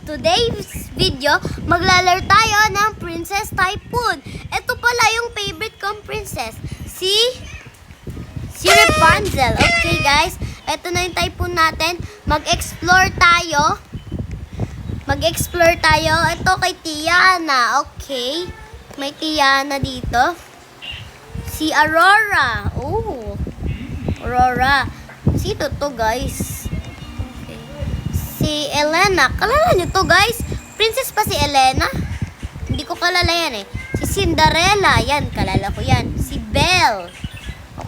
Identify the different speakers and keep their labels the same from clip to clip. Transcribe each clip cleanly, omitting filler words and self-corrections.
Speaker 1: today's video, maglalaro tayo ng Princess Typhoon. Ito pala yung favorite kong princess, si Rapunzel. Okay guys, ito na yung Typhoon natin. Mag-explore tayo. Ito kay Tiana. Okay, may Tiana dito. Si Aurora. Oh, Aurora. Sino to guys? Okay. Si Elena. Kalala nyo to guys? Princess pa si Elena? Hindi ko kalala yan eh. Si Cinderella. Yan, kalala ko yan. Si Belle.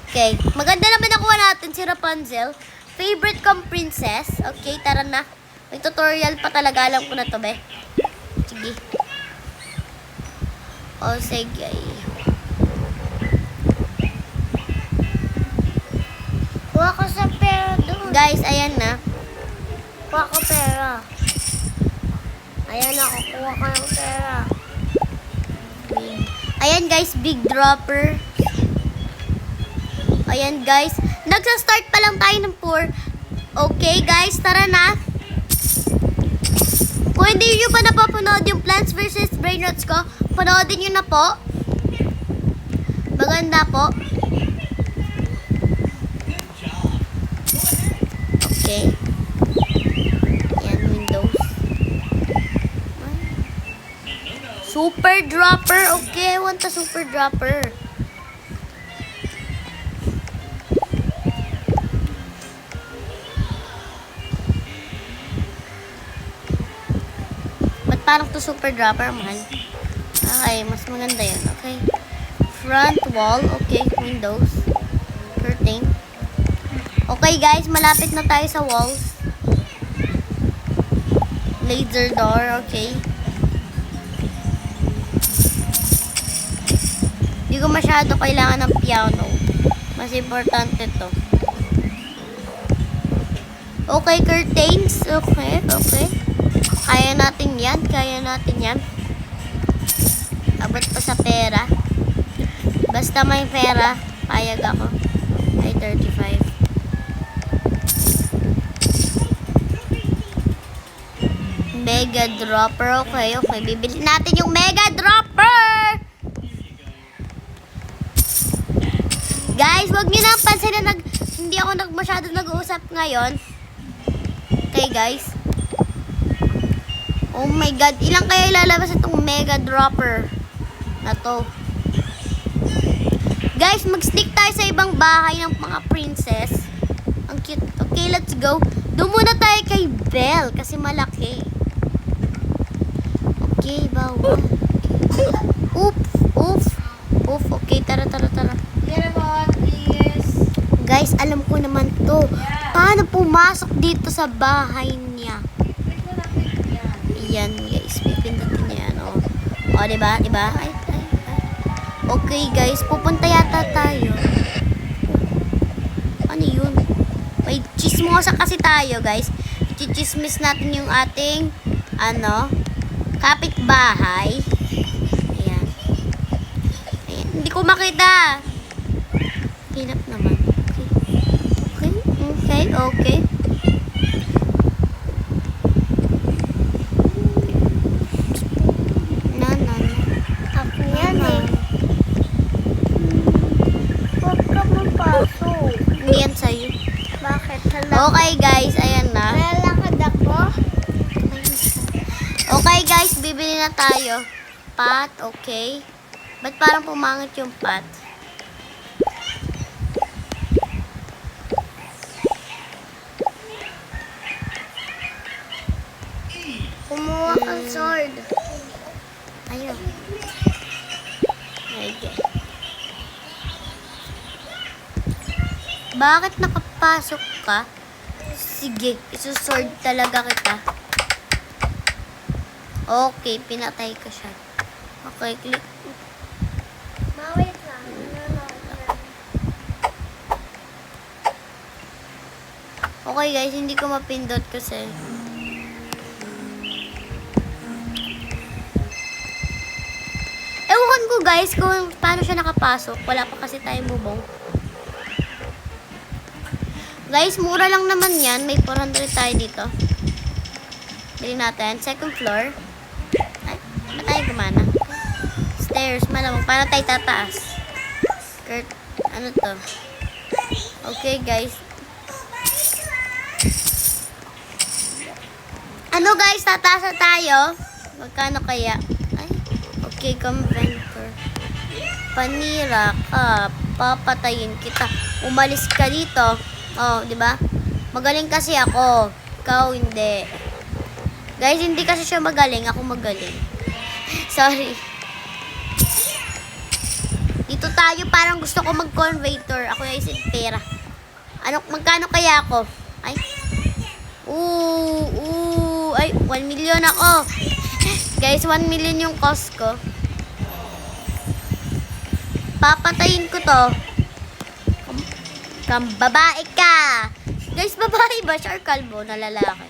Speaker 1: Okay. Maganda naman nakuha natin si Rapunzel. Favorite kong princess. Okay, tara na. May tutorial pa talaga. Alam ko na to, be. Sige. O, sige.
Speaker 2: Kuha ko sa pera doon.
Speaker 1: Guys, ayan na.
Speaker 2: Kuha ko pera. Ayan ako, kuha ko ng pera.
Speaker 1: Ayan guys, big dropper. Ayan guys. Nagsa-start pa lang tayo ng 4. Okay guys, tara na. Kung hindi nyo pa napapanood yung Plants vs. Brainrots ko, panoodin nyo na po. Maganda po. Okay. Ayan, Windows. Super dropper. Okay, I want a super dropper. Ba't parang to super dropper, man? Okay, mas maganda yun. Okay. Front wall. Okay, Windows. Curtain. Okay guys, malapit na tayo sa walls. Laser door, okay. Hindi ko masyado kailangan ng piano. Mas importante to. Okay, curtains. Okay. Kaya natin yan. Abot pa sa pera. Basta may pera, payag ako. Ay, 35. Mega dropper. Okay. Bibili natin yung mega dropper. Guys, wag niyo nang pansin na hindi ako masyado nag-uusap ngayon. Okay, guys. Oh my God. Ilang kaya ilalabas itong mega dropper na to? Guys, mag-sneak tayo sa ibang bahay ng mga princess. Ang cute. Okay, let's go. Doon muna tayo kay Belle kasi malaki. Okay, bawal. Oof. Okay, tara. Guys, alam ko naman to. Paano pumasok dito sa bahay niya? Yan, guys. Pipindutin niya yan. O, diba? Ay. Okay, guys. Pupunta yata tayo. Ano yun? May chismosa kasi tayo, guys. Chichismis natin yung ating, kapitbahay. Ayan. Hindi ko makita. Hirap naman. Okay. Na.
Speaker 2: Ako yan eh. Huwag ka mapasok.
Speaker 1: Hindi yan sa'yo.
Speaker 2: Bakit?
Speaker 1: Okay, guys. Ayan na.
Speaker 2: Lalakad ako?
Speaker 1: Okay, guys. Bibili na tayo. Pot. Okay. Ba't parang pumangit yung pot?
Speaker 2: Kumuha kang sword.
Speaker 1: Ayun. Okay. Bakit nakapasok ka? Sige, isusword talaga kita. Okay, pinatay ko siya. Okay, click.
Speaker 2: Mawait lang.
Speaker 1: Okay guys, hindi ko mapindot kasi. Ewan ko guys kung paano siya nakapasok. Wala pa kasi tayong bubong. Guys, mura lang naman yan. May 400 tayo dito. Bilhin natin. Second floor. Ay, ba tayo gumana? Stairs, malamang. Paano tayo tataas? Skirt. Ano to? Okay, guys. Ano, guys? Tataas na tayo. Magkano kaya? Ay, okay, conventor. Panira ka. Papatayin kita. Umalis ka dito. Oh, di ba? Magaling kasi ako. Ikaw hindi. Guys, hindi kasi siya magaling. Ako magaling. Sorry. Dito tayo. Parang gusto ko mag-converter. Ako yung isip pera. Ano, magkano kaya ako? Ay. Ay, 1 million ako. Guys, 1 million yung cost ko. Papatayin ko to. Babae ka. Guys, babae ba siya or kalbo na lalaki?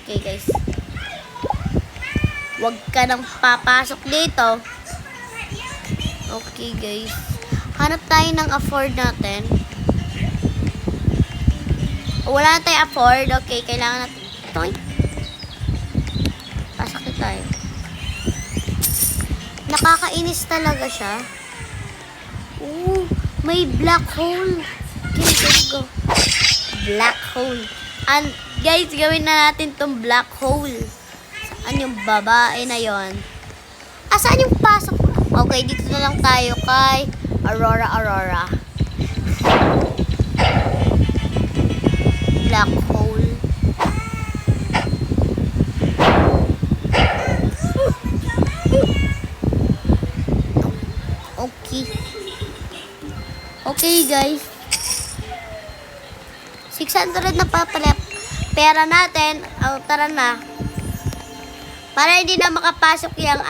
Speaker 1: Okay, guys. Huwag ka nang papasok dito. Okay, guys. Hanap tayo ng afford natin. Wala na tayo afford. Okay, kailangan natin. Toy. Pasok na tayo. Nakakainis talaga siya. May black hole. Okay, let's go. Black hole. And guys, gawin na natin tong black hole. Saan yung babae na yon? Saan yung pasok? Okay, dito na lang tayo kay Aurora. Black hole. Okay. Okay, guys. 600 na pa pala pera natin. Tara na. Para hindi na makapasok yung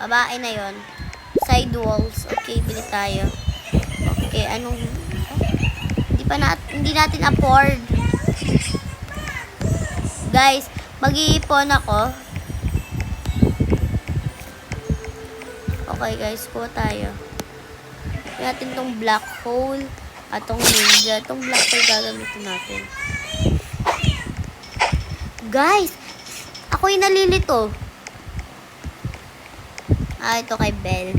Speaker 1: babae na yon. Side walls. Okay, bili tayo. Okay, hindi natin afford. Guys, mag-iipon ako. Okay, guys, po tayo. Gawin natin tong black hole at tong ninja. Tong black hole gagamitin natin. Guys, ako yung nalilito. Ito kay Belle.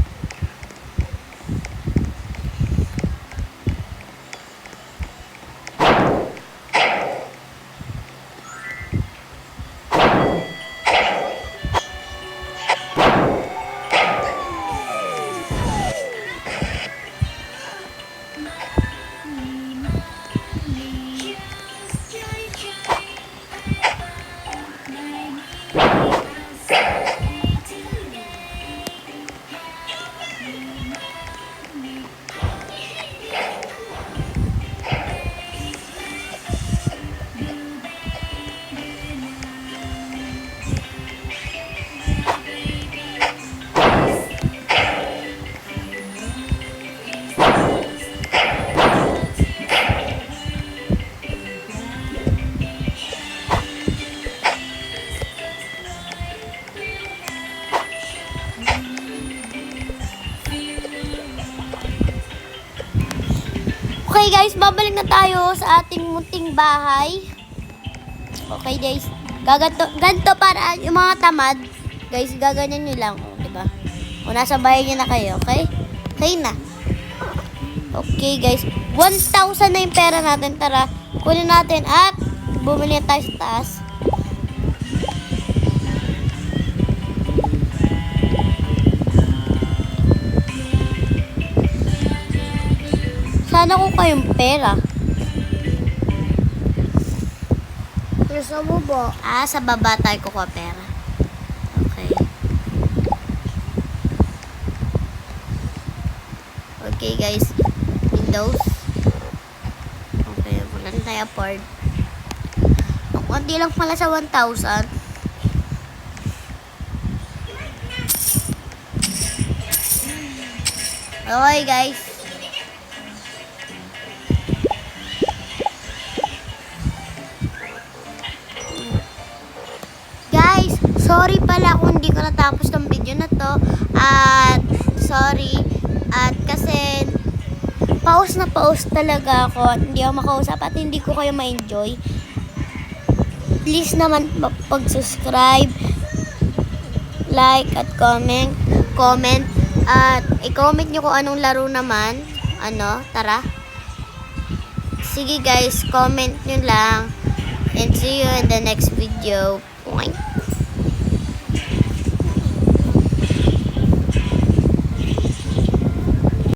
Speaker 1: Okay guys, babalik na tayo sa ating munting bahay. Okay guys, ganito para yung mga tamad. Guys, gaganyan nyo lang, diba? O nasa bahay nyo na kayo, okay? Okay na. Okay guys, 1,000 na yung pera natin. Tara, kunin natin at bumili tayo sa taas. Sana ko kayong pera.
Speaker 2: Nasa baba.
Speaker 1: Sa baba tayo kukuha pera. Okay. Okay guys. Windows. Okay, wala na tayo afford. Ang konti lang pala sa 1,000. Okay guys. Sorry pala kung hindi ko natapos ng video na to. At sorry. At kasi pause na pause talaga ako. Hindi ako makausap at hindi ko kayo ma-enjoy. please naman pag-subscribe, like, at comment. At i-comment nyo kung anong laro naman. Tara. Sige guys, comment nyo lang. And see you in the next video. Point.